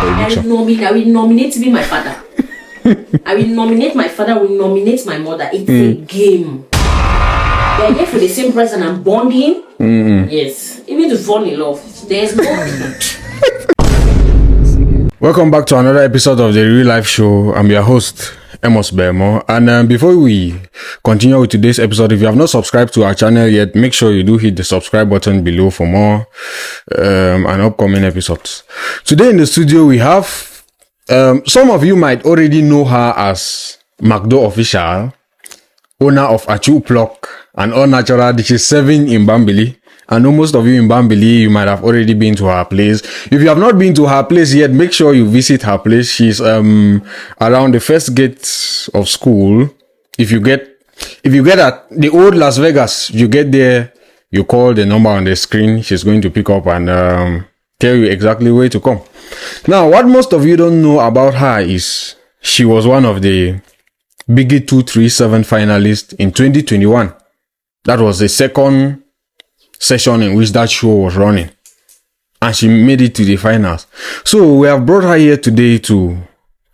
eviction. I will nominate to be my father. I will nominate my father, I will nominate my mother. It's a game. They are here for the same person and bonding. Yes. Even to fall in love. There's no. Welcome back to another episode of the Real Life Show. I'm your host, Amos Bermo. And before we continue with today's episode, if you have not subscribed to our channel yet, make sure you do hit the subscribe button below for more and upcoming episodes. Today in the studio, we have some of you might already know her as Magdo Official, owner of Achu Plok and All Natural Dishes 7 in Bambili. I know most of you in Bambili, you might have already been to her place. If you have not been to her place yet, make sure you visit her place. She's around the first gate of school. If you get at the old Las Vegas, you get there, you call the number on the screen. She's going to pick up and tell you exactly where to come. Now, what most of you don't know about her is she was one of the Biggy 237 finalists in 2021. That was the second session in which that show was running, and she made it to the finals. So we have brought her here today to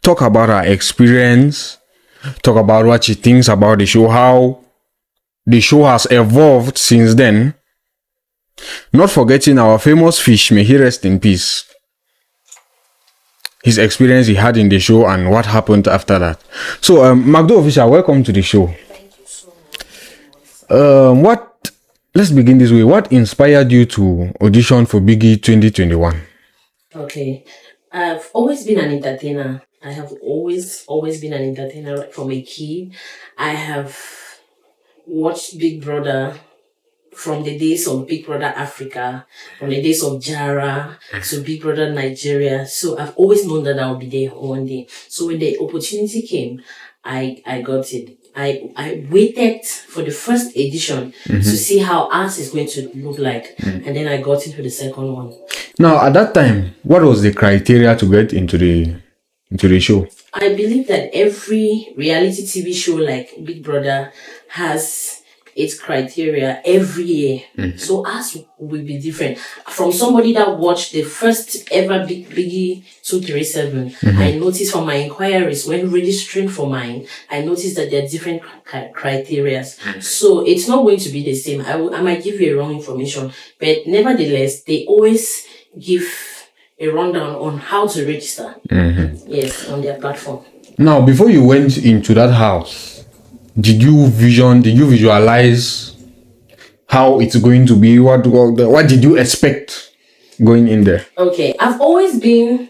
talk about her experience, talk about what she thinks about the show, how the show has evolved since then, not forgetting our famous fish, may he rest in peace, his experience he had in the show and what happened after that. So Magdo Official, welcome to the show. Thank you so much. Let's begin this way. What inspired you to audition for Biggy 2021? Okay. I've always been an entertainer. I have always been an entertainer right from a kid. I have watched Big Brother from the days of Big Brother Africa, from the days of Jara to Big Brother Nigeria. So I've always known that I would be there one day. So when the opportunity came, I got it. I waited for the first edition to see how ours is going to look like. And then I got into the second one. Now, at that time, what was the criteria to get into the show? I believe that every reality TV show like Big Brother has its criteria every year. So ours will be different. From somebody that watched the first ever Biggy 237, I noticed from my inquiries when registering for mine, I noticed that there are different criteria. So it's not going to be the same. I might give you a wrong information, but nevertheless, they always give a rundown on how to register. Yes, on their platform. Now, before you went into that house, did you visualize how it's going to be? What did you expect going in there? Okay, I've always been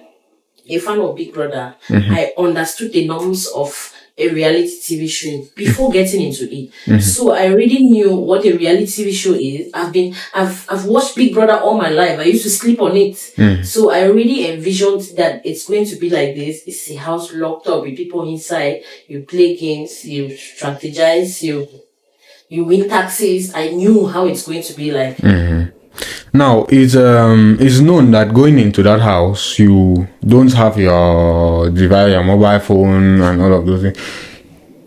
a fan of Big Brother. I understood the norms of a reality TV show before getting into it. So I already knew what a reality TV show is. I've watched Big Brother all my life. I used to sleep on it. So I already envisioned that it's going to be like this. It's a house locked up with people inside. You play games, you strategize, you win taxes. I knew how it's going to be like. Now, it's known that going into that house, you don't have your device, your mobile phone, and all of those things.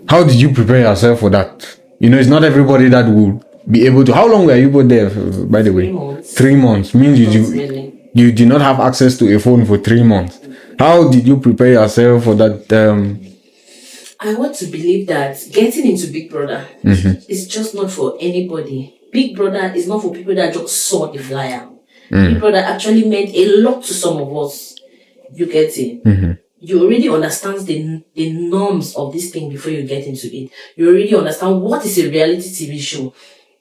How did you prepare yourself for that? You know, it's not everybody that will be able to. How long were you put there, by the way? 3 months. 3 months means you did not have access to a phone for 3 months. How did you prepare yourself for that? I want to believe that getting into Big Brother is just not for anybody. Big Brother is not for people that just saw the flyer. Big Brother actually meant a lot to some of us. You get it? You already understand the norms of this thing before you get into it. You already understand what is a reality TV show.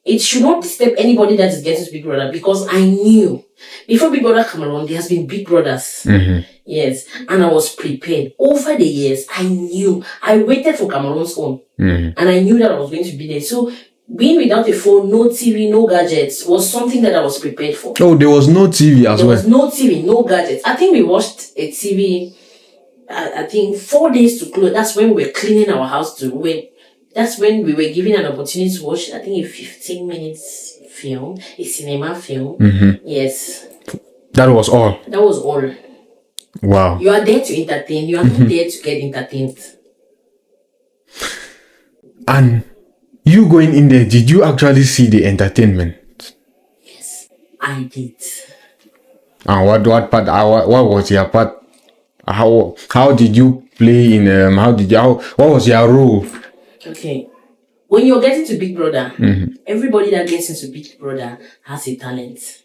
It should not disturb anybody that is getting to Big Brother, because I knew before Big Brother came around, there has been Big Brothers. Yes, and I was prepared. Over the years, I knew. I waited for Cameroon's own, and I knew that I was going to be there. So being without a phone, no TV, no gadgets was something that I was prepared for. Oh, there was no TV as well? There was no TV, no gadgets. I think we watched a TV, I think 4 days to close. That's when we were cleaning our house that's when we were given an opportunity to watch, I think, a 15 minutes film, a cinema film. Yes. That was all? That was all. Wow. You are there to entertain. You are not there to get entertained. And you going in there, did you actually see the entertainment? Yes, I did. And what part? What was your part How did you play in what was your role? Okay. When you're getting to Big Brother, everybody that gets into Big Brother has a talent.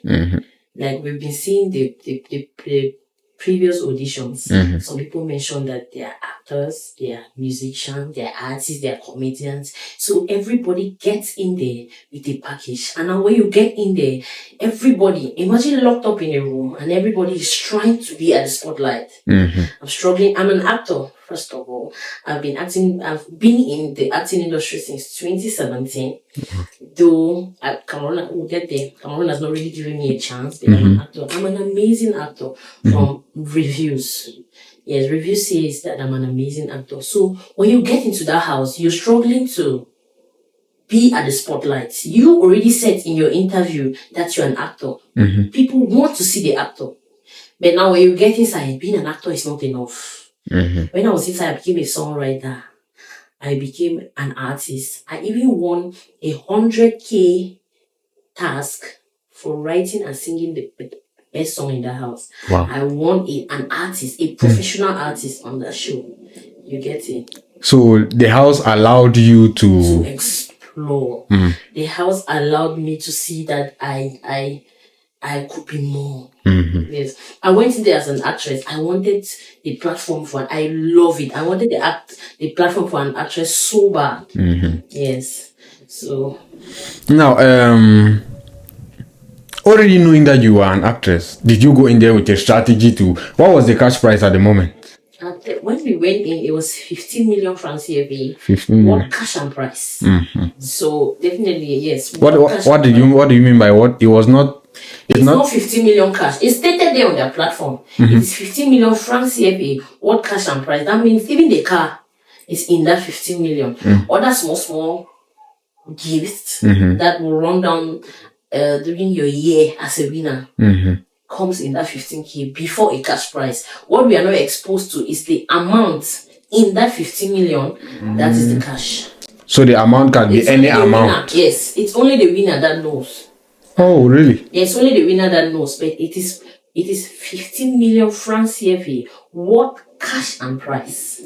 Like we've been seeing the previous auditions. Some people mentioned that they are actors, they are musicians, they are artists, they are comedians. So everybody gets in there with a package. And now when you get in there, everybody, imagine locked up in a room and everybody is trying to be at the spotlight. I'm struggling. I'm an actor, first of all. I've been in the acting industry since 2017. Though Cameroon will get there. Cameroon has not really given me a chance, but I'm an actor. I'm an amazing actor from reviews. Yes, reviews says that I'm an amazing actor. So when you get into that house, you're struggling to be at the spotlight. You already said in your interview that you're an actor. People want to see the actor. But now when you get inside, being an actor is not enough. When I was inside, I became a songwriter. I became an artist. I even won a 100K task for writing and singing the best song in the house. Wow. I won an artist, a professional artist on that show. You get it? So the house allowed you To explore. The house allowed me to see that I could be more. Yes. I went in there as an actress. I wanted the platform I love it. I wanted the platform for an actress so bad. Yes. So now, already knowing that you were an actress, did you go in there with a strategy what was the cash prize at the moment? When we went in, it was 15 million francs CFA. 15 million. What cash and price? So definitely yes. What do you mean by what? It was not. It's not 15 million cash. It's stated there on their platform. It's 15 million francs CFA. What cash and price? That means even the car is in that 15 million. Other small gifts that will run down during your year as a winner comes in that 15K before a cash price. What we are not exposed to is the amount in that 15 million. That is the cash. So the amount can be any amount. Winner. Yes, it's only the winner that knows. Oh, really? Yes, only the winner that knows. But it is 15 million francs CFA. What cash and price?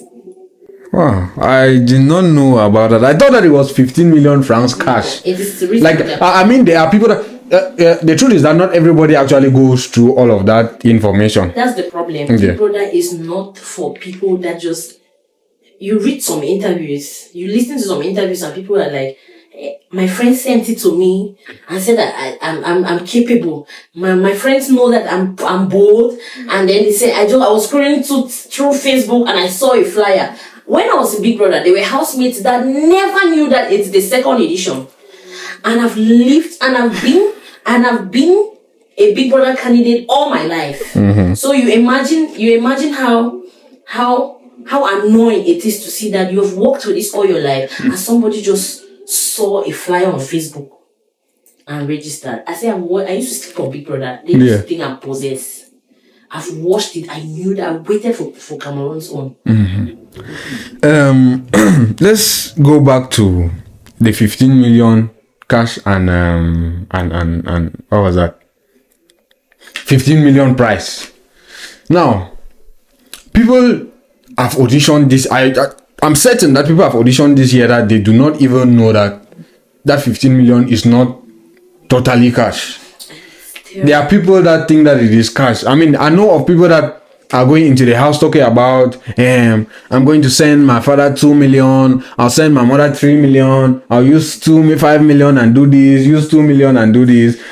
Wow, I did not know about that. I thought that it was 15 million francs cash. It is the reason. Like, I mean, there are people that. The truth is that not everybody actually goes through all of that information. That's the problem. Big Brother is not for people that just. You read some interviews, you listen to some interviews, and people are like, my friend sent it to me and said that I'm capable. My friends know that I'm bold, and then they say I was scrolling through Facebook and I saw a flyer. When I was in Big Brother, there were housemates that never knew that it's the second edition, and I've lived and I've been a Big Brother candidate all my life. So you imagine how annoying it is to see that you have worked with this all your life and somebody just saw a flyer on Facebook and registered. I say I used to sleep on Big Brother. They used to think I'm possessed. I've watched it. I knew that I waited for Cameroon's own. Let's go back to the 15 million cash and what was that? 15 million price. Now, people have auditioned this. I'm certain that people have auditioned this year that they do not even know that 15 million is not totally cash. There are people that think that it is cash. I mean, I know of people that are going into the house talking about, I'm going to send my father 2 million, I'll send my mother 3 million, I'll use 5 million and do this, use 2 million and do this.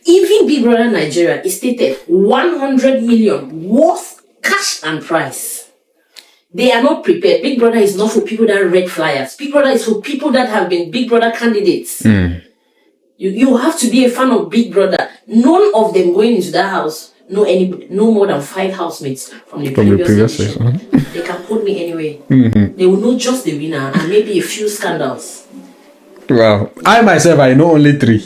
Even Big Brother Nigeria is stated 100 million worth cash and price. They are not prepared. Big Brother is not for people that read flyers. Big Brother is for people that have been Big Brother candidates. You have to be a fan of Big Brother. None of them going into that house know more than 5 housemates from the previous edition. They can put me anywhere. They will know just the winner and maybe a few scandals. Wow. I myself, I know only 3.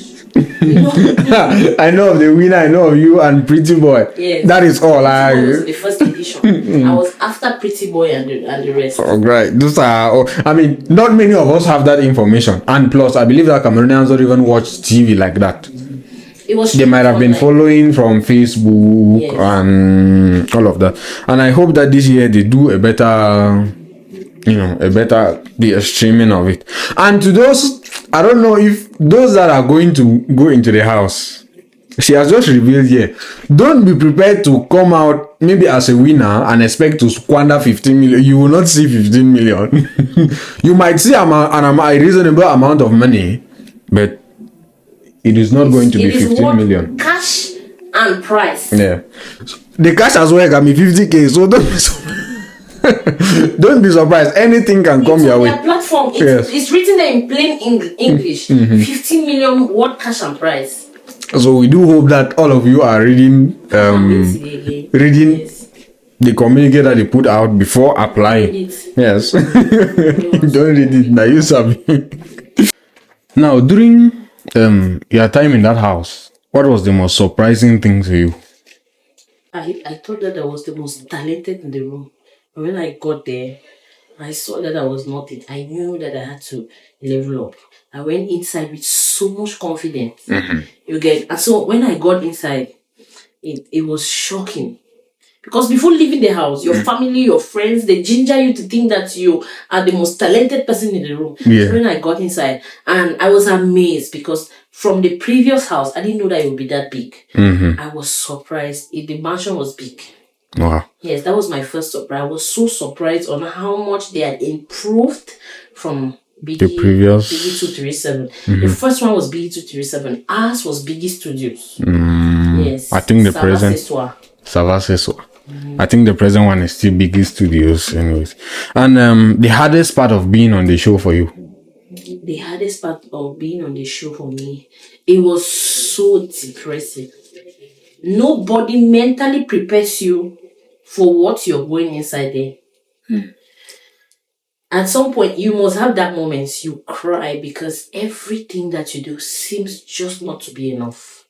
I know of the winner, I know of you and Pretty Boy. Yes. That is all. That was the first edition. I was after Pretty Boy and the rest. Oh, right. Those are. I mean, not many of us have that information. And plus, I believe that Cameroonians don't even watch TV like that. It was they might have been online. following from Facebook Yes. and all of that. And I hope that this year they do a better, the streaming of it. And to those, I don't know if those that are going to go into the house, she has just revealed here, don't be prepared to come out maybe as a winner and expect to squander 15 million. You will not see 15 million. You might see a reasonable amount of money, but it is not going to be 15 million. Cash and price. Yeah. So the cash as well can be 50k. So don't be surprised. Anything can come your way. Their platform, it's written there in plain English. 15 million word cash and price. So we do hope that all of you are reading the communique that they put out before applying. Yes. Don't read it. Now you sabi. Now during your time in that house, what was the most surprising thing to you? I thought that I was the most talented in the room. But when I got there, I saw that I was not it. I knew that I had to level up. I went inside with so much confidence. You get, and so when I got inside, it was shocking. Because before leaving the house, your family, your friends, they ginger you to think that you are the most talented person in the room. Yeah. So when I got inside, and I was amazed because from the previous house, I didn't know that it would be that big. I was surprised. The mansion was big. Wow. Yes, that was my first surprise. I was so surprised on how much they had improved from Biggy, The previous- Biggy 237. The first one was Biggy 237. Ours was Biggy Studios. Yes. I think the Sava present- Seswa. Sava says so. I think the present one is still Biggy Studios, anyways. And the hardest part of being on the show for you? The hardest part of being on the show for me, it was so depressing. Nobody mentally prepares you for what you're going inside there. At some point, you must have that moment you cry because everything that you do seems just not to be enough.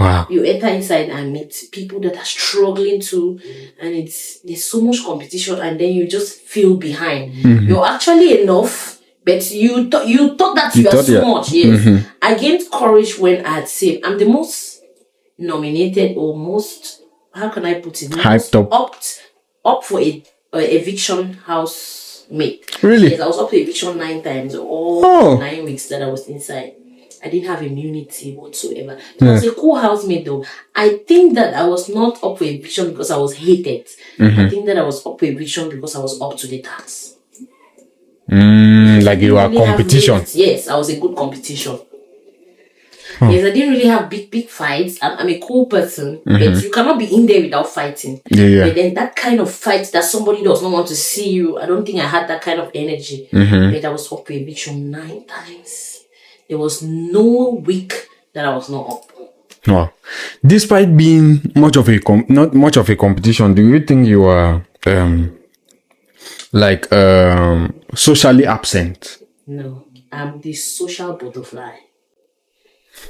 Wow. You enter inside and meet people that are struggling too, and there's so much competition, and then you just feel behind. You're actually enough, but you thought that you are so much. Yes, I gained courage when I had saved. I'm the most nominated or most, how can I put it? Hyped up. Up for a eviction house mate. Really? Yes, I was up to eviction 9 times, all Oh. 9 weeks that I was inside. I didn't have immunity whatsoever. It was a cool housemate though. I think that I was not up for eviction because I was hated. I think that I was up for eviction because I was up to the task. Like you are Really have competition. mates. Yes, I was a good competition. Yes, I didn't really have big fights. I'm a cool person, but you cannot be in there without fighting. Yeah. But then that kind of fight that somebody does not want to see you, I don't think I had that kind of energy. But I was up for eviction 9 times. There was no week that I was not up. Wow. Despite being not much of a competition, do you think you are socially absent? No, I'm the social butterfly.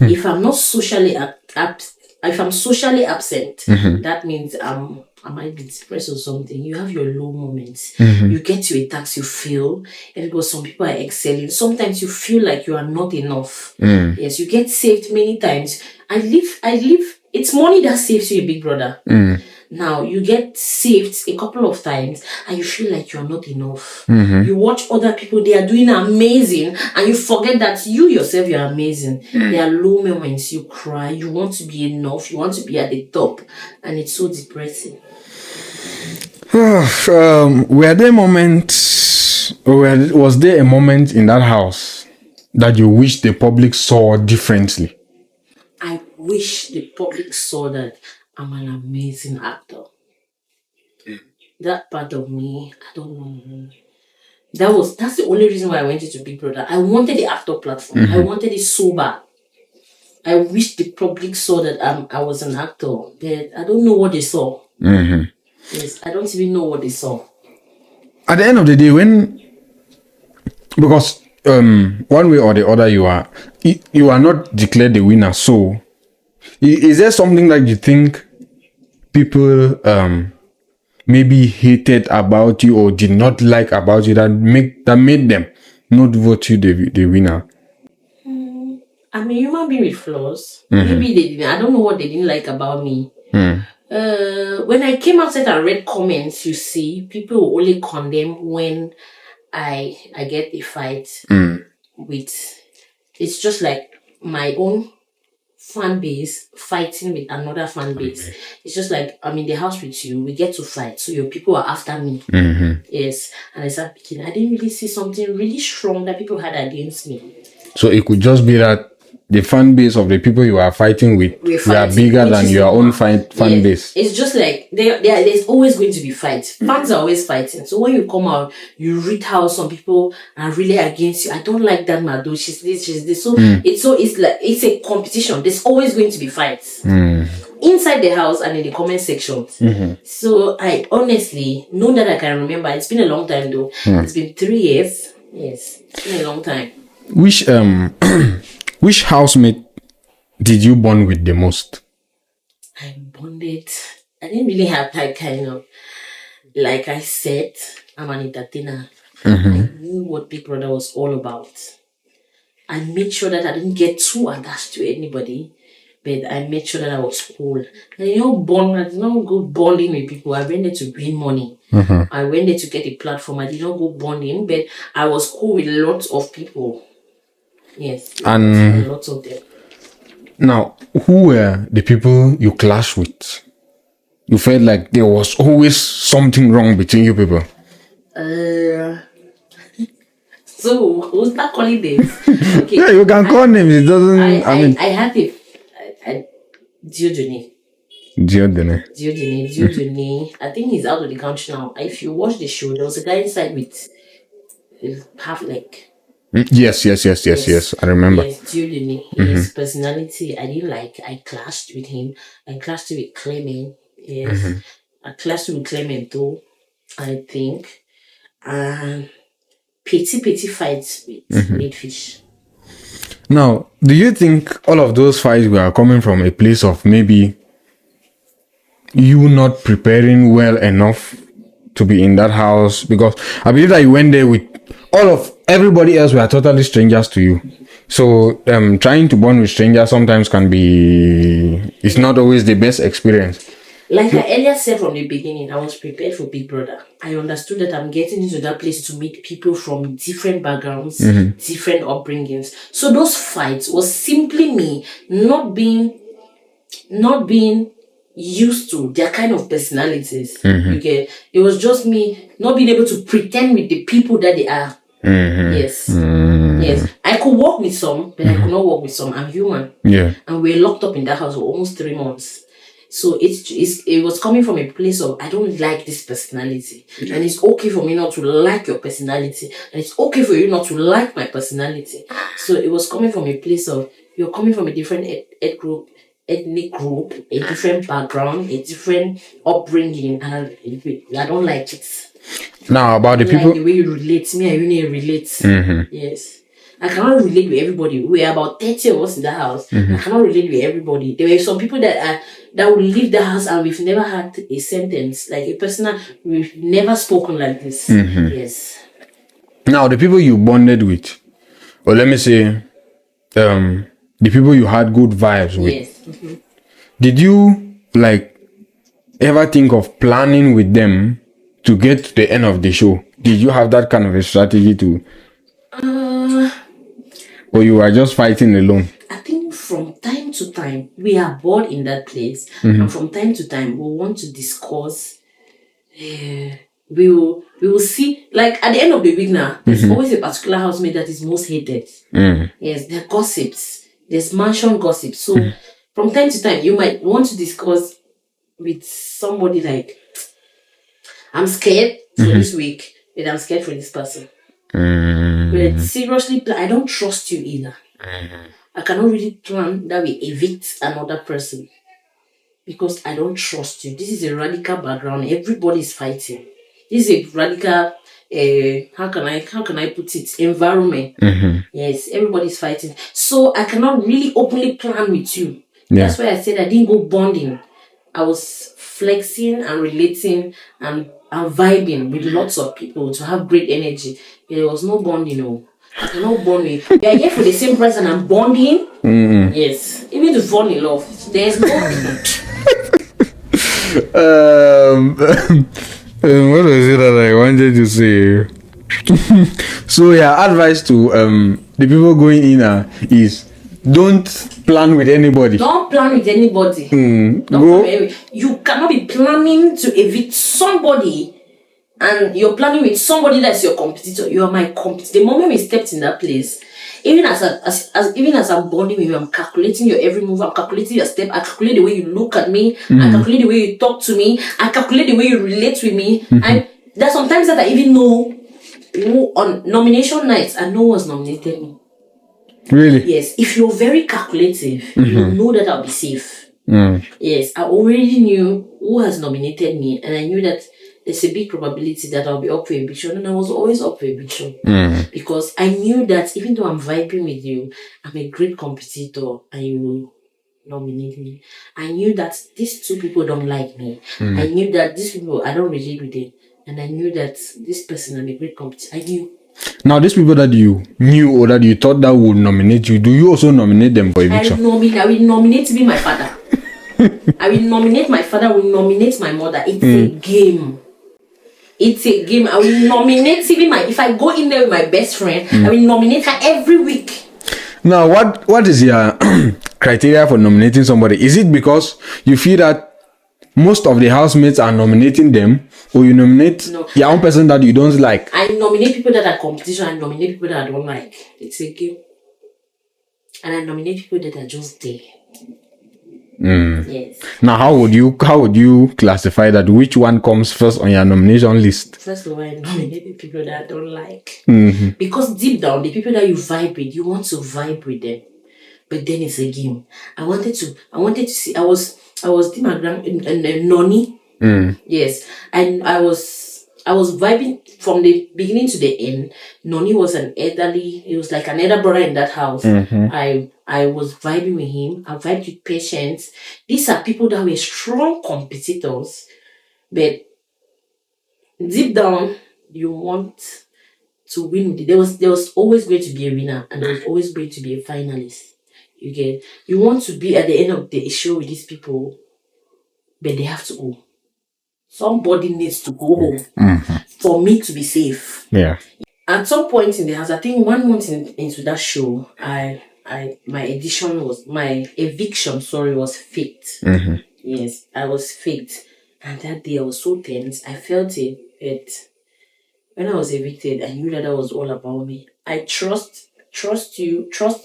If I'm not socially if I'm socially absent, that means I might be depressed or something. You have your low moments. You get to a task, you feel, and because some people are excelling, sometimes you feel like you are not enough. Yes, you get saved many times. I live. It's money that saves you, big brother. Now you get saved a couple of times and you feel like you're not enough. You watch other people, they are doing amazing, and you forget that you yourself, you're amazing. There are low moments, you cry, you want to be enough, you want to be at the top, and it's so depressing. Were there moments, or was there a moment in that house that you wish the public saw differently? I wish the public saw that I'm an amazing actor. That part of me, I don't know. That's the only reason why I went into Big Brother. I wanted the actor platform. I wanted it so bad. I wish the public saw that I was an actor. But I don't know what they saw. Yes, I don't even know what they saw. At the end of the day, because one way or the other you are not declared the winner. So is there something that you think people maybe hated about you or did not like about you that made them not vote you the winner? I'm a human being with flaws. Maybe they didn't. I don't know what they didn't like about me. When I came outside and read comments, you see, people will only condemn when I get a fight with. It's just like my own fan base fighting with another fan base. It's just like I'm in the house with you, we get to fight, so your people are after me. Yes, and I started picking. I didn't really see something really strong that people had against me. So it could just be that the fan base of the people you are fighting with were bigger than your own fan base. It's just like there's always going to be fights. Fans are always fighting. So when you come out, you read how some people are really against you. I don't like that Magdo. She's this, she's this. So it's like it's a competition. There's always going to be fights. Inside the house and in the comment sections. So I honestly, none that I can remember. It's been a long time though. It's been 3 years. Yes, it's been a long time. Which housemate did you bond with the most? I bonded. I didn't really have that kind of, like I said, I'm an entertainer. I knew what Big Brother was all about. I made sure that I didn't get too attached to anybody, but I made sure that I was cool. And I did not go bonding with people. I went there to win money. I went there to get a platform. I did not go bonding, but I was cool with lots of people. Yes, and lots of them. Now, who were the people you clashed with? You felt like there was always something wrong between you people. So we'll start calling names. Okay. Yeah, you can call names. It doesn't. I had a Diodone. I think he's out of the country now. If you watch the show, there was a guy inside with half leg. Yes. I remember. Yes, Diodone. His personality, I didn't like. I clashed with him. I clashed with Clement. Yes. I clashed with Clement too, I think. And petty fights with Midfish. Now, do you think all of those fights were coming from a place of maybe you not preparing well enough to be in that house? Because I believe that you went there with everybody else were totally strangers to you. So trying to bond with strangers sometimes it's not always the best experience. Like I earlier said from the beginning, I was prepared for Big Brother. I understood that I'm getting into that place to meet people from different backgrounds, different upbringings. So those fights was simply me not being used to their kind of personalities. Okay, it was just me not being able to pretend with the people that they are. Yes. I could work with some, but I could not work with some. I'm human. Yeah. And we're locked up in that house for almost 3 months. So it was coming from a place of I don't like this personality, and it's okay for me not to like your personality, and it's okay for you not to like my personality. So it was coming from a place of you're coming from a different ethnic group, a different background, a different upbringing, and I don't like it. Now about the people, like the way you relate, me and you relate. Yes. I cannot relate with everybody. We are about 30 of us in the house. I cannot relate with everybody. There were some people that will leave the house and we've never had a sentence, like a person we've never spoken like this. Yes. Now the people you bonded with, or let me say, the people you had good vibes with. Yes. Did you ever think of planning with them to get to the end of the show? Did you have that kind of a strategy to? Or you are just fighting alone? I think from time to time, we are bored in that place. And from time to time, we want to discuss. We will see, like at the end of the week now, there's always a particular housemate that is most hated. Yes, there are gossips. There's mansion gossips. So from time to time, you might want to discuss with somebody like, I'm scared for this week, but I'm scared for this person. But seriously, I don't trust you either. I cannot really plan that we evict another person because I don't trust you. This is a radical background. Everybody is fighting. This is a radical, how can I put it? Environment. Yes, everybody is fighting. So I cannot really openly plan with you. Yeah. That's why I said I didn't go bonding. I was flexing and relating and vibing with lots of people to have great energy. There was no bonding, no. I cannot bond with. We are here for the same person. I'm bonding. Yes, even to fall in love, there's no. What was it that I wanted to say? So yeah, advice to the people going in is don't plan with anybody. Don't plan with anybody. Don't plan with anybody. You cannot be planning to evict somebody, and you're planning with somebody that's your competitor. You are my competitor. The moment we stepped in that place, even as I'm bonding with you, I'm calculating your every move. I'm calculating your step. I calculate the way you look at me. I calculate the way you talk to me. I calculate the way you relate with me. And there's sometimes that I even know who on nomination nights, and no one's nominated me. Really? Yes. If you're very calculative, you know that I'll be safe. Yes. I already knew who has nominated me, and I knew that there's a big probability that I'll be up for eviction, and I was always up for eviction. Because I knew that even though I'm vibing with you, I'm a great competitor, and you will nominate me. I knew that these two people don't like me. I knew that these people, I don't relate with them. And I knew that this person, I'm a great competitor. I knew. Now, these people that you knew or that you thought that would nominate you, do you also nominate them for eviction? I will nominate to be my father. I will nominate my father, I will nominate my mother. It's a game. It's a game. I will nominate even if I go in there with my best friend, I will nominate her every week. Now, what is your criteria for nominating somebody? Is it because you feel that most of the housemates are nominating them, or you nominate your own person that you don't like? I nominate people that are competition. I nominate people that I don't like. It's a game. And I nominate people that are just there. Yes. Now, how would you classify that? Which one comes first on your nomination list? First of all, I nominate the people that I don't like. Because deep down, the people that you vibe with, you want to vibe with them. But then it's a game. I wanted to see. I was doing my noni. Yes, and I was vibing from the beginning to the end. Noni was an elderly. He was like an elder brother in that house. I was vibing with him. I vibed with patience. These are people that were strong competitors, but deep down, you want to win with it. There was always going to be a winner, and there was always going to be a finalist. You want to be at the end of the show with these people, but they have to go. Somebody needs to go home for me to be safe. Yeah. At some point in the house, I think 1 month into that show, my eviction was faked. Yes, I was faked. And that day I was so tense. I felt it. But when I was evicted, I knew that was all about me. I trust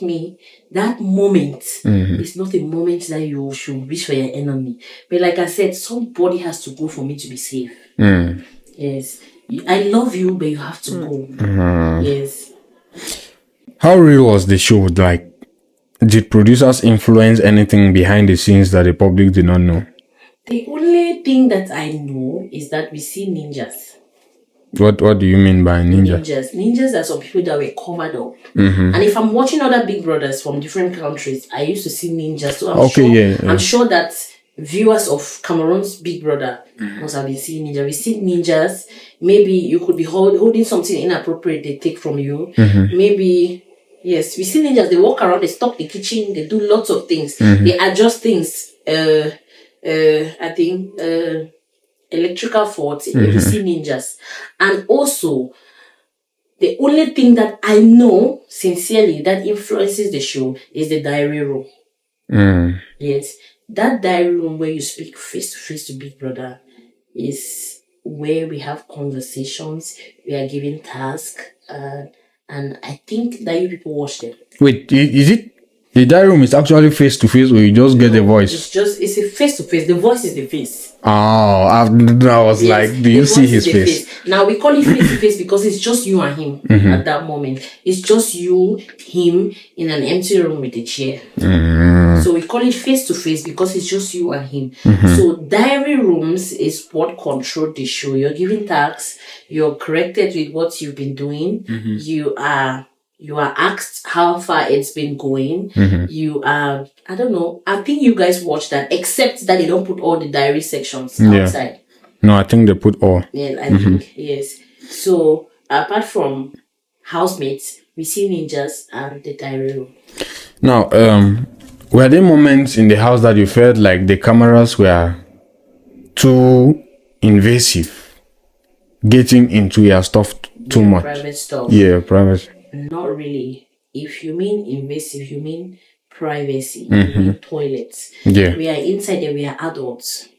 me. That moment is not a moment that you should wish for your enemy. But like I said, somebody has to go for me to be safe. Yes. I love you, but you have to go. Yes. How real was the show? Like, did producers influence anything behind the scenes that the public did not know? The only thing that I know is that we see ninjas. What do you mean by ninja? Ninjas are some people that were covered up. And if I'm watching other Big Brothers from different countries, I used to see ninjas. So I'm sure that viewers of Cameroon's Big Brother must have been seeing ninjas. We see ninjas. Maybe you could be holding something inappropriate they take from you. Maybe, yes, we see ninjas. They walk around, they stock the kitchen, they do lots of things. They adjust things. I think electrical faults. We see ninjas. And also, the only thing that I know sincerely that influences the show is the diary room. Yes, that diary room where you speak face to face to Big Brother is where we have conversations, we are given tasks, and I think that you people watch them. Wait, is it the diary room is actually face to face, or you just get the voice? It's a face to face. The voice is the face. Oh, I was like, do you see his face? Now we call it face to face because it's just you and him at that moment. It's just you, him in an empty room with a chair. So we call it face to face because it's just you and him. So diary rooms is what control the show. You're given tasks. You're corrected with what you've been doing. You are asked how far it's been going. You are, I don't know. I think you guys watch that, except that they don't put all the diary sections outside. No, I think they put all. Yeah, I think, yes. So, apart from housemates, we see ninjas and the diary room. Now, were there moments in the house that you felt like the cameras were too invasive, getting into your stuff too much? Private stuff. Yeah, private. Not really. If you mean invasive, you mean privacy. You mean toilets. Yeah. We are inside there, we are adults.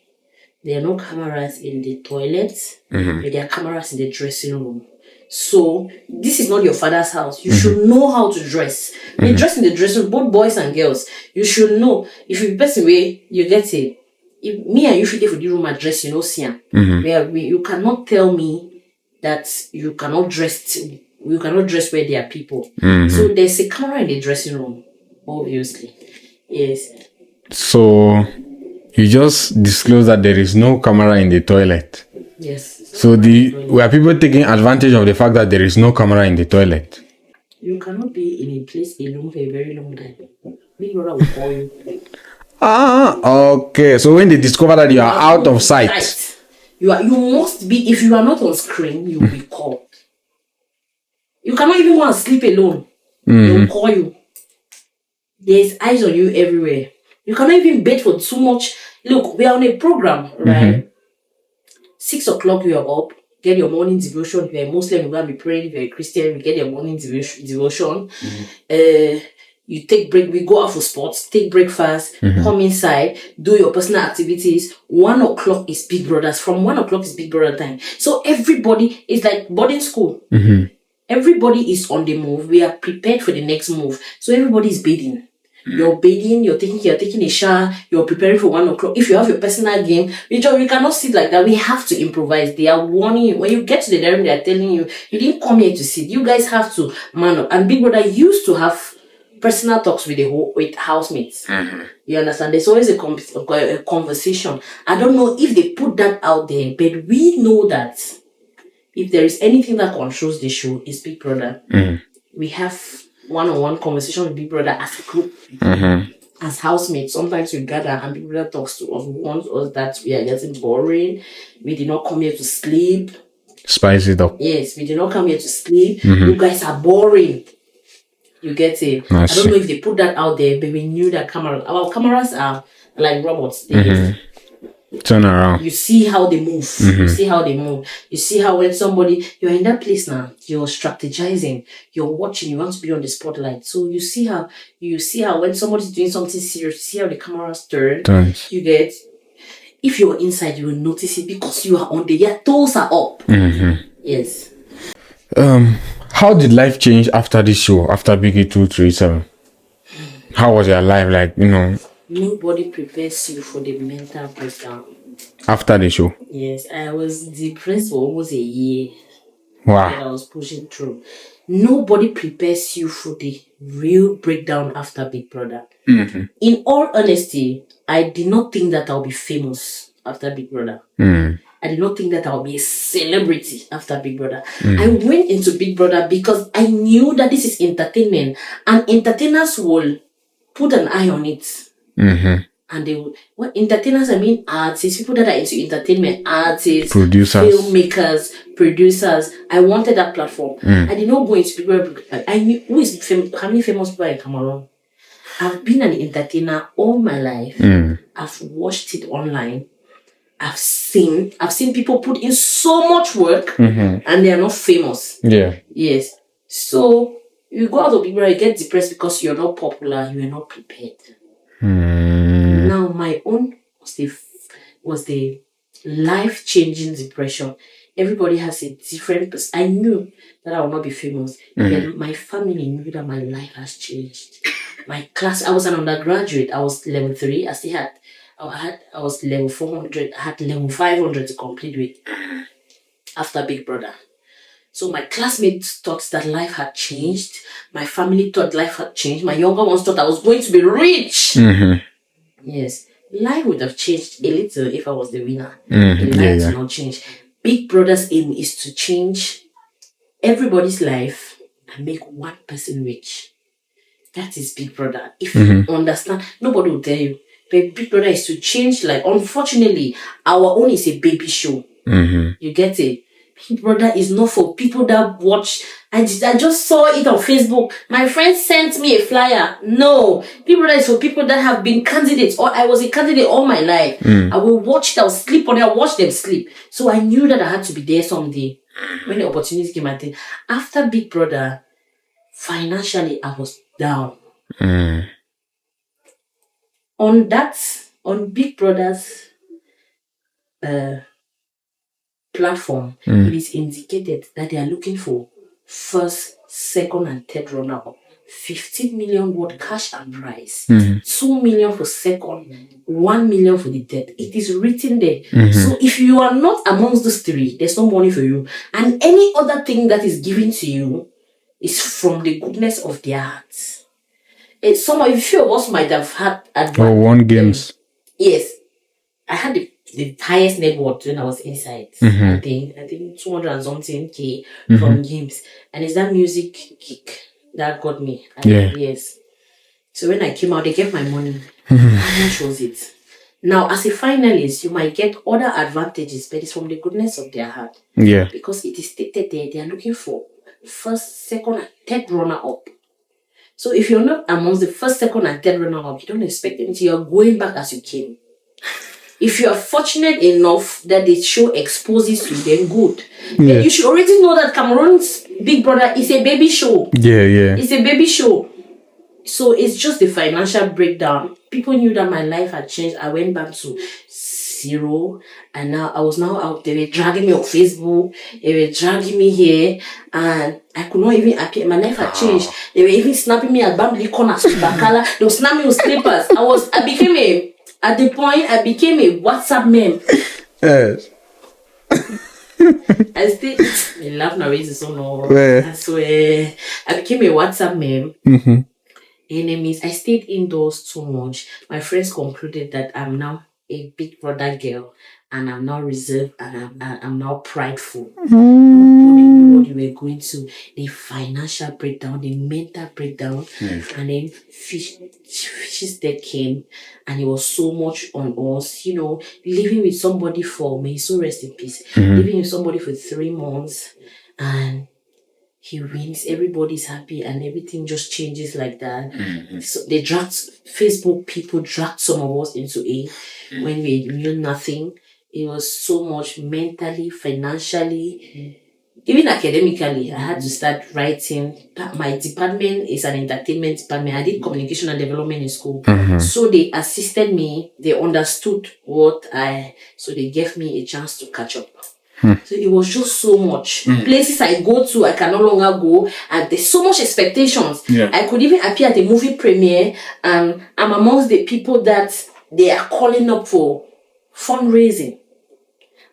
There are no cameras in the toilets, but there are cameras in the dressing room. So, this is not your father's house. You should know how to dress. You dress in the dressing room, both boys and girls. You should know. If you person way, you get it. If me and you should get for the room address, you know, see, you cannot tell me that you cannot dress where there are people. So there's a camera in the dressing room, obviously. Yes. So you just disclosed that there is no camera in the toilet. Yes. So were people taking advantage of the fact that there is no camera in the toilet? You cannot be in a place alone for a very long time. Big brother will call you. Okay. So when they discover that you are out of sight. You must be, if you are not on screen, you will be called. You cannot even want to sleep alone. They will call you. There's eyes on you everywhere. You cannot even bed for too much. Look, we are on a program, right? 6 o'clock, you are up. Get your morning devotion. If you're a Muslim, you're going to be praying. If you're a Christian, you get your morning devotion. You take break. We go out for sports. Take breakfast. Come inside. Do your personal activities. 1 o'clock is Big Brother's. From 1 o'clock is Big Brother time. So everybody is like boarding school. Everybody is on the move. We are prepared for the next move. So everybody is bathing. You're bathing, you're taking a shower, you're preparing for 1 o'clock. If you have your personal game, we cannot sit like that. We have to improvise. They are warning you. When you get to the dining room, they are telling you, you didn't come here to sit. You guys have to man up. And Big Brother used to have personal talks with housemates. You understand? There's always a conversation. I don't know if they put that out there, but we know that if there is anything that controls the show, it's Big Brother. We have one-on-one conversation with Big Brother as a group, as housemates. Sometimes we gather and Big Brother talks to us, warns us that we are getting boring. We did not come here to sleep. Spice it up. Yes, we did not come here to sleep. You guys are boring. You get it? I don't know if they put that out there, but we knew that our cameras are like robots. They turn around. You see how they move. You see how they move. You see how when you're in that place now, you're strategizing, you're watching, you want to be on the spotlight. So you see how when somebody's doing something serious, you see how the cameras turns. You get, if you're inside, you will notice it because you are on your toes are up. Yes. How did life change after this show, after Biggy 237? How was your life like, Nobody prepares you for the mental breakdown. After the show? Yes, I was depressed for almost a year. Wow. That I was pushing through. Nobody prepares you for the real breakdown after Big Brother. In all honesty, I did not think that I'll be famous after Big Brother. I did not think that I'll be a celebrity after Big Brother. I went into Big Brother because I knew that this is entertainment and entertainers will put an eye on it. And they will, entertainers, I mean artists, people that are into entertainment, artists, producers, filmmakers, producers. I wanted that platform. I did not go into Big Brother. I knew how many famous people in Cameroon. I've been an entertainer all my life. I've watched it online. I've seen people put in so much work and they are not famous. Yeah. Yes. So you go out of Big Brother, you get depressed because you're not popular, you are not prepared. Now my own was the life-changing depression. Everybody has a different I knew that I would not be famous. But my family knew that my life has changed. My class, I was an undergraduate. I was level 3. I was level 400. I had level 500 to complete with after Big Brother. So my classmates thought that life had changed. My family thought life had changed. My younger ones thought I was going to be rich. Yes. Life would have changed a little if I was the winner. Life did not change. Big Brother's aim is to change everybody's life and make one person rich. That is Big Brother. If you understand, nobody will tell you. But Big Brother is to change life. Unfortunately, our own is a baby show. You get it? Big Brother is not for people that watch. I just saw it on Facebook. My friend sent me a flyer. No. Big Brother is for people that have been candidates, or I was a candidate all my life. I will watch it, I'll sleep on it, I'll watch them sleep. So I knew that I had to be there someday. When the opportunity came, I think after Big Brother, financially I was down. On Big Brother's platform, it is indicated that they are looking for first, second, and third runner-up. 15 million word cash and prize, 2 million for second, 1 million for the third. It is written there. So if you are not amongst those three, there's no money for you. And any other thing that is given to you is from the goodness of their hearts. Some of few of us might have had won games. Yes. I had the highest net worth when I was inside. I think 200 and something K from games. And it's that music kick that got me. Yes. So when I came out, they gave my money. How much was it? Now, as a finalist, you might get other advantages, but it's from the goodness of their heart. Yeah. Because it is stated there, they are looking for first, second, and third runner-up. So if you're not amongst the first, second, and third runner-up, you don't expect anything. You're going back as you came. If you are fortunate enough that the show exposes you, then good. Yeah. You should already know that Cameroon's Big Brother is a baby show. Yeah. It's a baby show. So it's just the financial breakdown. People knew that my life had changed. I went back to zero. And now I was now out. They were dragging me on Facebook. They were dragging me here. And I could not even appear. My life had changed. They were even snapping me at Bambly corners with Bakala. They were snapping me with slippers. At the point, I became a WhatsApp meme. Yes. I still, I laugh now, it's so no. I swear. I became a WhatsApp meme. Enemies. I stayed indoors too much. My friends concluded that I'm now a Big Brother girl, and I'm now reserved, and I'm now prideful. What you were going to, the financial breakdown, the mental breakdown, and then fishes that came, and it was so much on us, living with somebody for, may so rest in peace, living with somebody for 3 months, and he wins, everybody's happy, and everything just changes like that. So they dragged, Facebook people dragged some of us into it when we knew nothing. It was so much mentally, financially, even academically. I had to start writing. My department is an entertainment department. I did communication and development in school. So they assisted me. They understood so they gave me a chance to catch up. So it was just so much. Places I go to, I can no longer go. And there's so much expectations. Yeah. I could even appear at a movie premiere. And I'm amongst the people that they are calling up for fundraising.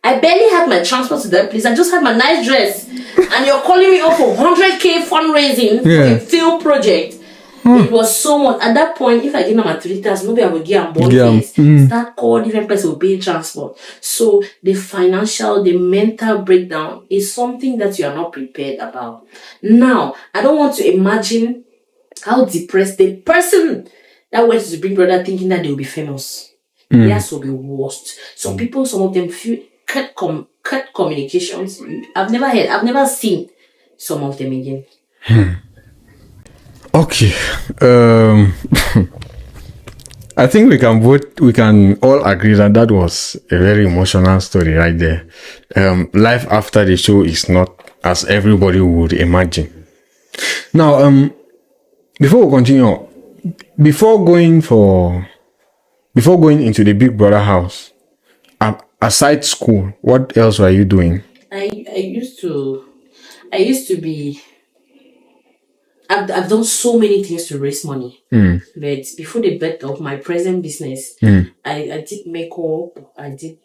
I barely had my transport to that place. I just had my nice dress. And you're calling me up for 100K fundraising for a film project. It was so much. At that point, if I get my 3,000, nobody will get on board face. Start calling different person will pay transport. So the financial, the mental breakdown is something that you are not prepared about. Now, I don't want to imagine how depressed the person that went to the Big Brother thinking that they will be famous. Theirs will be worst. Some people, some of them feel cut communications. I've never seen some of them again. Okay. I think we can all agree that was a very emotional story right there. Life after the show is not as everybody would imagine. Now, before we continue, before going into the Big Brother house, aside school, what else were you doing? I used to be. I've done so many things to raise money. But before the birth of my present business, I did makeup, I did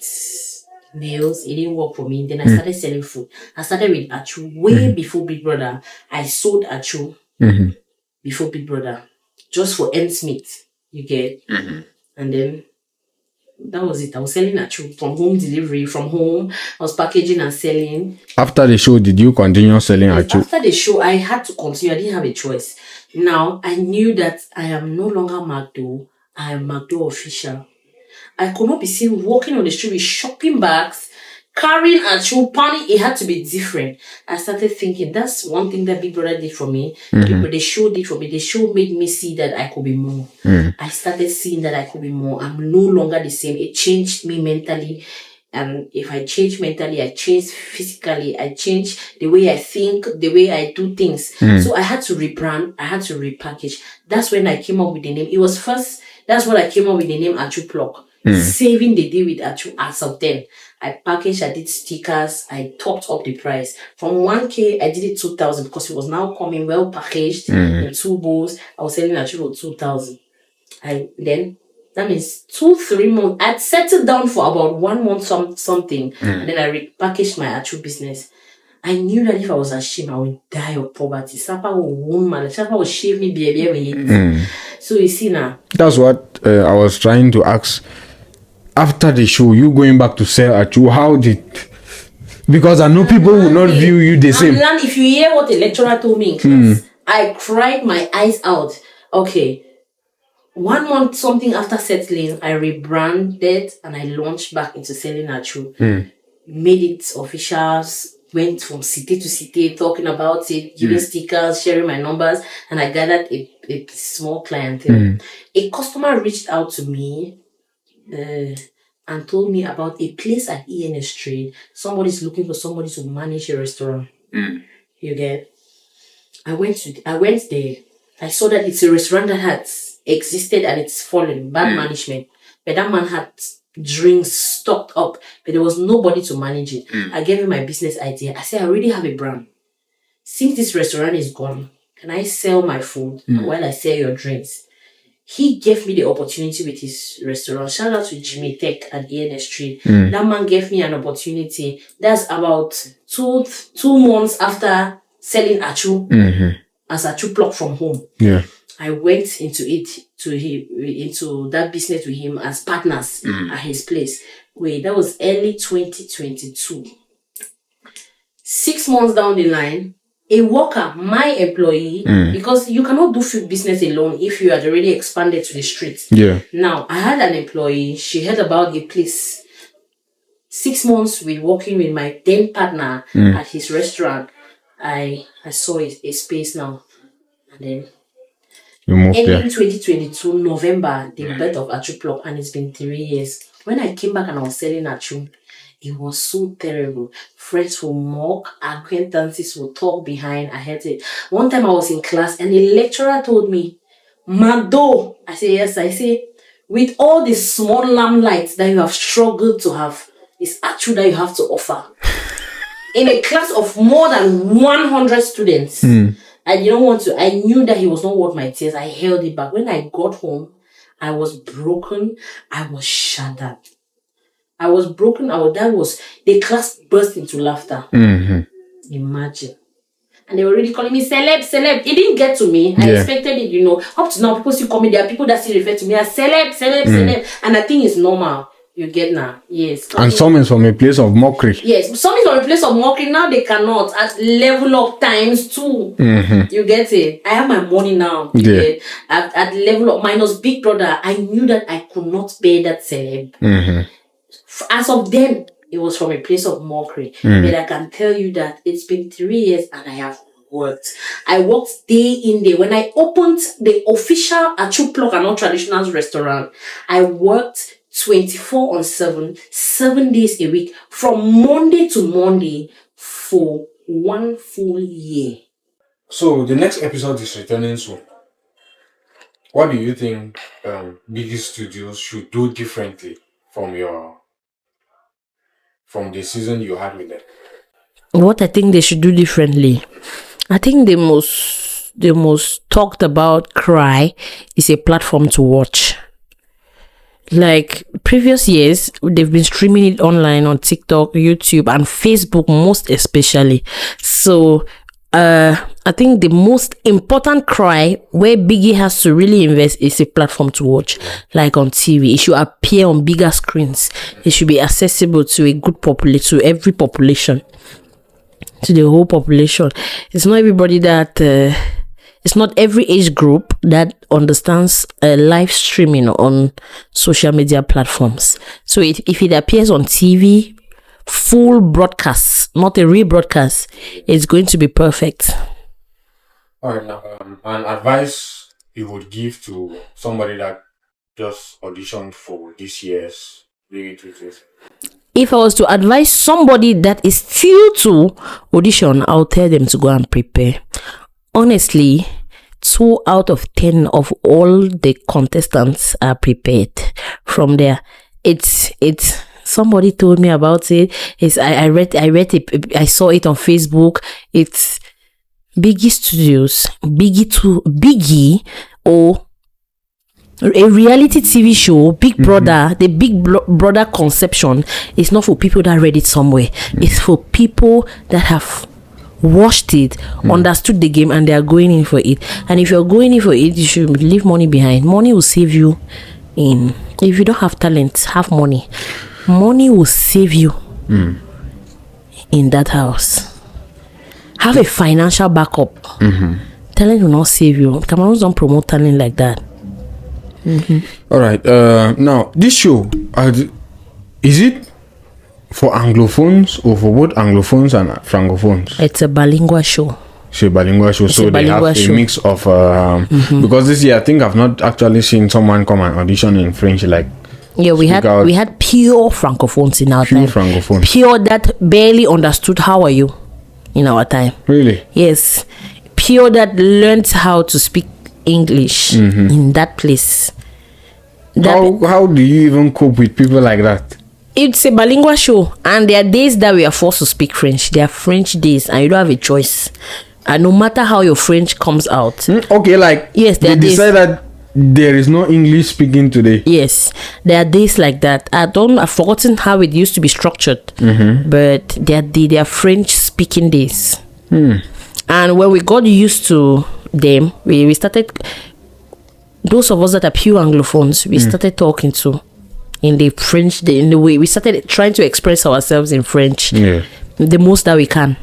nails. It didn't work for me. Then I started selling food. I started with Achu way before Big Brother. I sold Achu before Big Brother, just for ends meet. You get, and then that was it. I was selling Achu from home delivery, from home. I was packaging and selling. After the show, did you continue selling Achu? After the show, I had to continue. I didn't have a choice. Now, I knew that I am no longer Magdo. I am Magdo official. I could not be seen walking on the street with shopping bags, carrying a shoe, pounding, it had to be different. I started thinking, that's one thing that Big Brother did for me. The show did for me. The show made me see that I could be more. I started seeing that I could be more. I'm no longer the same. It changed me mentally. And if I change mentally, I change physically, I change the way I think, the way I do things. So I had to rebrand, I had to repackage. That's when I came up with the name. It was first, that's when I came up with the name Achu Plug. Saving the day with Achu as of then. I packaged, I did stickers, I topped up the price. From 1K, I did it 2,000 because it was now coming well packaged in 2 bowls. I was selling Achu for 2,000. That means 2-3 months. I'd settled down for about 1 month something. And then I repackaged my actual business. I knew that if I was ashamed, I would die of poverty. Sapa will wound me. Sapa will shave me, baby. So you see now. That's what I was trying to ask. After the show, you going back to sell Achu, how did... Because I know people will not view you the same. If you hear what the lecturer told me in class, I cried my eyes out. Okay. 1 month something after settling, I rebranded and I launched back into selling Achu. Made it official, went from city to city, talking about it, giving stickers, sharing my numbers, and I gathered a small clientele. A customer reached out to me and told me about a place at ENS Street. Somebody's looking for somebody to manage a restaurant. You get? I went there. I saw that it's a restaurant that had existed and it's fallen, bad management. But that man had drinks stocked up, but there was nobody to manage it. I gave him my business idea. I said, I already have a brand. Since this restaurant is gone, can I sell my food while I sell your drinks? He gave me the opportunity with his restaurant. Shout out to Jimmy Tech at ENS Street. That man gave me an opportunity. That's about two months after selling Achu as Achu Plug from home. Yeah. I went into that business with him as partners at his place. That was early 2022. 6 months down the line, a worker, my employee, because you cannot do food business alone if you had already expanded to the streets. Yeah. Now, I had an employee, she heard about the place. 6 months we working with my then partner at his restaurant. I saw a space now. And then in 2022, November, the birth of Achu Plug, and it's been 3 years. When I came back and I was selling Achu, it was so terrible. Friends will mock, acquaintances will talk behind. I heard it. One time I was in class and the lecturer told me, Magdo. I said, yes. I say, with all the small lamplights that you have struggled to have, it's Achu that you have to offer. In a class of more than 100 students. I didn't want to. I knew that he was not worth my tears. I held it back. When I got home, I was broken. I was shattered. I was broken. The class burst into laughter. Imagine. And they were already calling me celeb. It didn't get to me. I expected it, Up to now, people still call me. There are people that still refer to me as celeb. And I think it's normal. You get now. Yes. And some is from a place of mockery. Yes. Some is from a place of mockery. Now they cannot. At level up times 2. You get it? I have my money now. At level up minus Big Brother, I knew that I could not bear that celeb. As of then, it was from a place of mockery. But I can tell you that it's been 3 years and I have worked. I worked day in day. When I opened the official Achu Plug and Not Traditional restaurant, I worked 24/7, 7 days a week, from Monday to Monday for 1 full year. So the next episode is returning soon. What do you think Biggy Studios should do differently from the season you had with them? What I think they should do differently, I think the most talked about cry is a platform to watch. Like previous years, they've been streaming it online on TikTok, YouTube, and Facebook most especially. So I think the most important cry where Biggy has to really invest is a platform to watch, like on TV. It should appear on bigger screens. It should be accessible to a good population, to every population, to the whole population. It's not everybody that... it's not every age group that understands live streaming on social media platforms. So if it appears on TV full broadcast, not a rebroadcast, it's going to be perfect. All right, now, an advice you would give to somebody that just auditioned for this year's Biggy 2. If I was to advise somebody that is still to audition, I'll tell them to go and prepare. Honestly, 2 out of 10 of all the contestants are prepared. From there, it's somebody told me about it. I read it. I saw it on Facebook. It's Biggy Studios, Biggy, or a reality TV show, Big Brother. The Big Brother conception is not for people that read it somewhere. It's for people that have watched it, understood the game, and they are going in for it. And if you're going in for it, you should leave money behind. Money will save you. If you don't have talent, have money. Money will save you in that house. Have a financial backup. Talent will not save you. Cameroons don't promote talent like that. All right. Now, this show, is it for Anglophones or for both Anglophones and Francophones? It's a bilingual show. It's a bilingual show. So they have a mix of... Because this year, I think I've not actually seen someone come and audition in French. Like, yeah, we had pure Francophones in our time. Pure Francophones. Pure that barely understood how are you in our time. Really? Yes. Pure that learned how to speak English in that place. How do you even cope with people like that? It's a bilingual show, and there are days that we are forced to speak French. There are French days, and you don't have a choice. And no matter how your French comes out. Okay, like, yes, they decide that there is no English speaking today. Yes, there are days like that. I've forgotten how it used to be structured, but there are French speaking days. And when we got used to them, we started, those of us that are pure Anglophones, we started talking to in the French, in the way we started trying to express ourselves in French, the most that we can.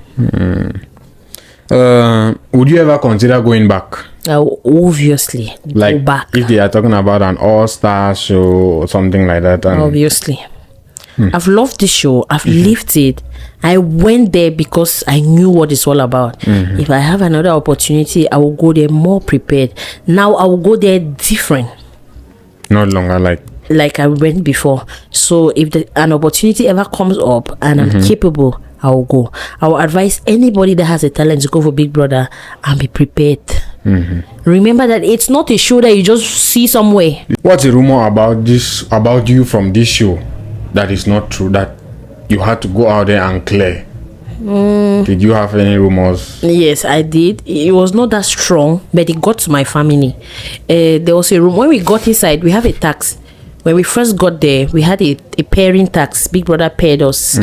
Would you ever consider going back? Obviously, like, go back. If they are talking about an all-star show or something like that. Obviously. I've loved this show. I've lived it. I went there because I knew what it's all about. If I have another opportunity, I will go there more prepared. Now I will go there different. Not longer like I went before. So if an opportunity ever comes up and I'm capable, I will go. I will advise anybody that has a talent to go for Big Brother and be prepared. Remember that it's not a show that you just see somewhere. What's a rumor about you from this show that is not true, that you had to go out there and clear? Did you have any rumors? Yes, I did. It was not that strong, but it got to my family. There was a room when we got inside. We have a tax. When we first got there, we had a pairing tax. Big Brother paired us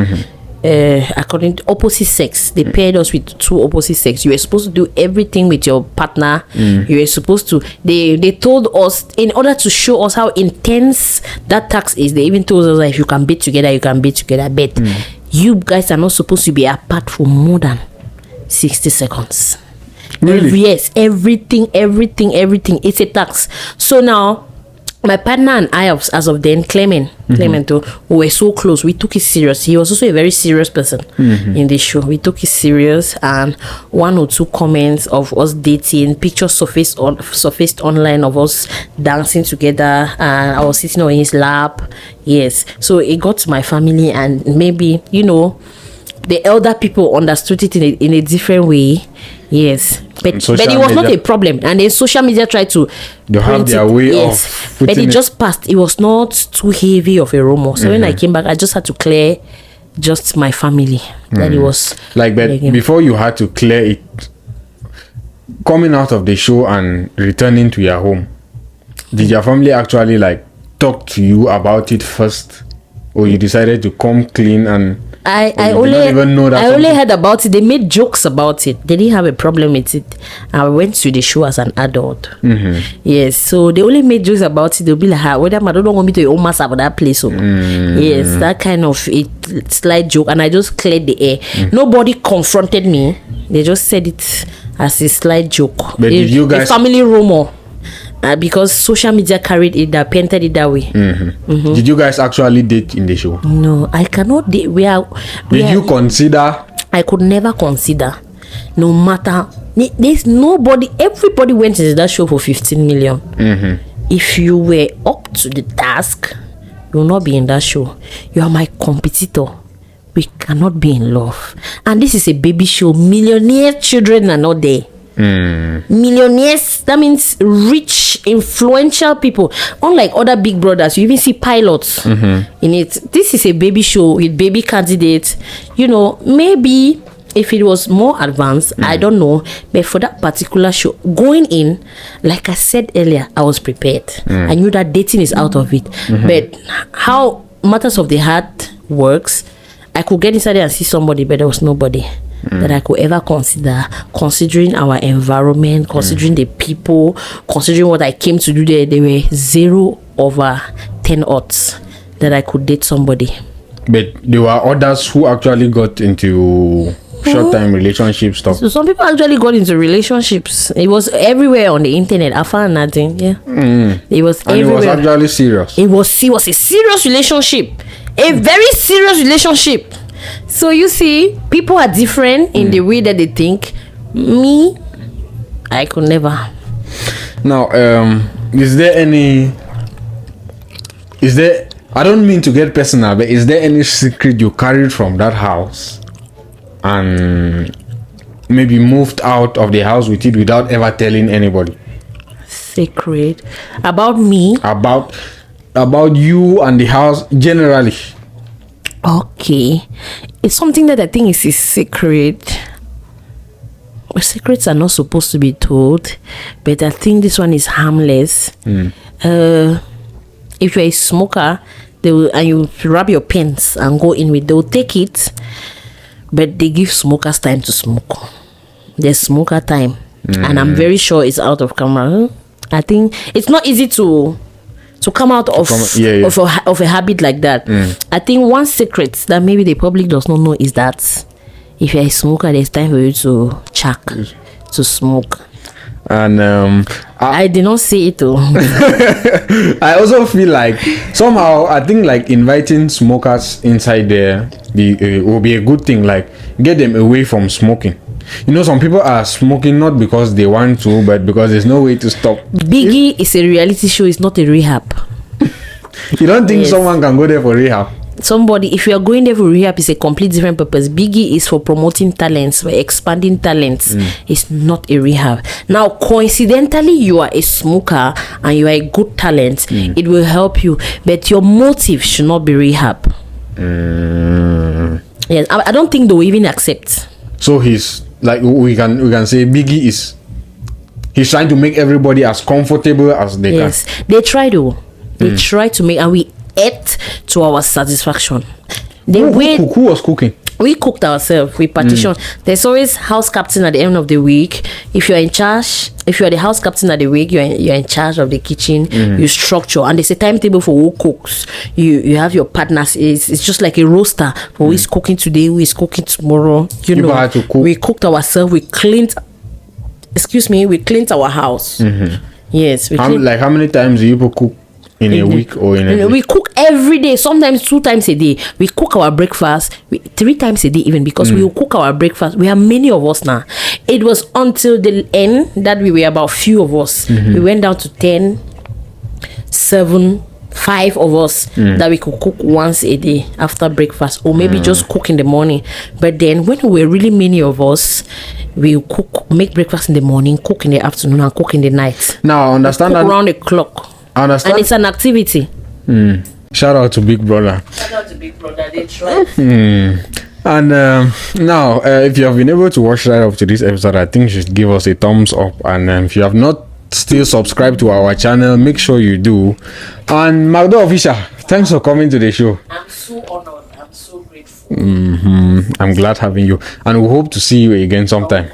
according to opposite sex. They paired us with 2 opposite sex. You were supposed to do everything with your partner. You were supposed to. They told us, in order to show us how intense that tax is, they even told us that if you can bid together, you can bid together. But you guys are not supposed to be apart for more than 60 seconds. Really? Yes, everything. It's a tax. So now, my partner and I, as of then, Clement, we were so close. We took it serious. He was also a very serious person in this show. We took it serious, and 1 or 2 comments of us dating, pictures surfaced online of us dancing together, and I was sitting on his lap. Yes, so it got to my family, and maybe the elder people understood it in a different way. Yes, but it was not a problem. And then social media tried to have their way of but it just passed. It was not too heavy of a rumor. So when I came back, I just had to clear just my family that it was like. But before you had to clear it, coming out of the show and returning to your home, did your family actually talk to you about it first, or you decided to come clean and? I only heard about it. They made jokes about it. They didn't have a problem with it. I went to the show as an adult. Yes, so they only made jokes about it. They'll be like, "Whether I don't want me to own myself that place." So yes, that kind of slight joke, and I just cleared the air. Nobody confronted me. They just said it as a slight joke. But did you guys a family rumor? because social media carried it, that painted it that way. Did you guys actually date in the show? No, I cannot date. Did you consider? I could never consider. No matter, there's nobody. Everybody went into that show for 15 million. If you were up to the task, you will not be in that show. You are my competitor. We cannot be in love. And this is a baby show. Millionaire children are not there. Millionaires, that means rich, influential people. Unlike other Big Brothers, you even see pilots in it. This is a baby show with baby candidates. You know, maybe if it was more advanced, I don't know. But for that particular show, going in, like I said earlier, I was prepared. I knew that dating is out of it. But how matters of the heart works, I could get inside there and see somebody, but there was nobody that I could ever consider, considering our environment, considering the people, considering what I came to do there. There were 0/10 odds that I could date somebody. But there were others who actually got into short-time relationship stuff. So some people actually got into relationships. It was everywhere on the internet. I found nothing. Yeah, it was and everywhere. it was actually serious. It was a serious relationship, a very serious relationship. So you see, people are different in the way that they think. Me, I could never. Now, is there, I don't mean to get personal, but is there any secret you carried from that house and maybe moved out of the house with it without ever telling anybody? Secret about me? About you and the house generally. Okay, it's something that I think is a secret. Well, secrets are not supposed to be told, but I think this one is harmless. If you're a smoker, and you rub your pens and go in with, they'll take it, but they give smokers time to smoke. There's smoker time, and I'm very sure it's out of camera. I think it's not easy to come out of a habit like that. I think one secret that maybe the public does not know is that if you're a smoker, there's time for you to check, to smoke. And I did not say it though. I also feel like somehow I think like inviting smokers inside there will be a good thing. Like get them away from smoking. You know, some people are smoking not because they want to, but because there's no way to stop. Biggy is a reality show. It's not a rehab. You don't think someone can go there for rehab? Somebody, if you are going there for rehab, it's a complete different purpose. Biggie is for promoting talents, for expanding talents. It's not a rehab. Now, coincidentally, you are a smoker and you are a good talent. It will help you, but your motive should not be rehab. Yes, I don't think they will even accept. So he's like, we can say Biggie he's trying to make everybody as comfortable as they can. Yes, they try to. They try to make, and we ate to our satisfaction. Who was cooking? We cooked ourselves. We partitioned. There's always house captain at the end of the week. If you're in charge, if you're the house captain at the week, you're in charge of the kitchen. You structure, and there's a timetable for who cooks. You have your partners. It's just like a roster for who is cooking today, who is cooking tomorrow. People had to cook. We cooked ourselves. We cleaned our house. Yes. How many times do you people cook in a week or in a day? We cook every day, sometimes 2 times a day. We cook our breakfast 3 times a day even, because we will cook our breakfast. We are many of us now. It was until the end that we were about few of us. We went down to 10, 7, 5 of us that we could cook once a day after breakfast, or maybe just cook in the morning. But then when we were really many of us, we make breakfast in the morning, cook in the afternoon, and cook in the night. Now I understand that around the clock. I understand. And it's an activity. Shout out to Big Brother. Shout out to Big Brother. They try. And now, if you have been able to watch right up to this episode, I think you should give us a thumbs up. And if you have not still subscribed to our channel, make sure you do. And Magdo Official, thanks for coming to the show. I'm so honored. I'm so grateful. I'm glad having you, and we hope to see you again sometime.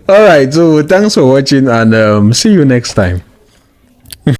All right. So thanks for watching, and see you next time.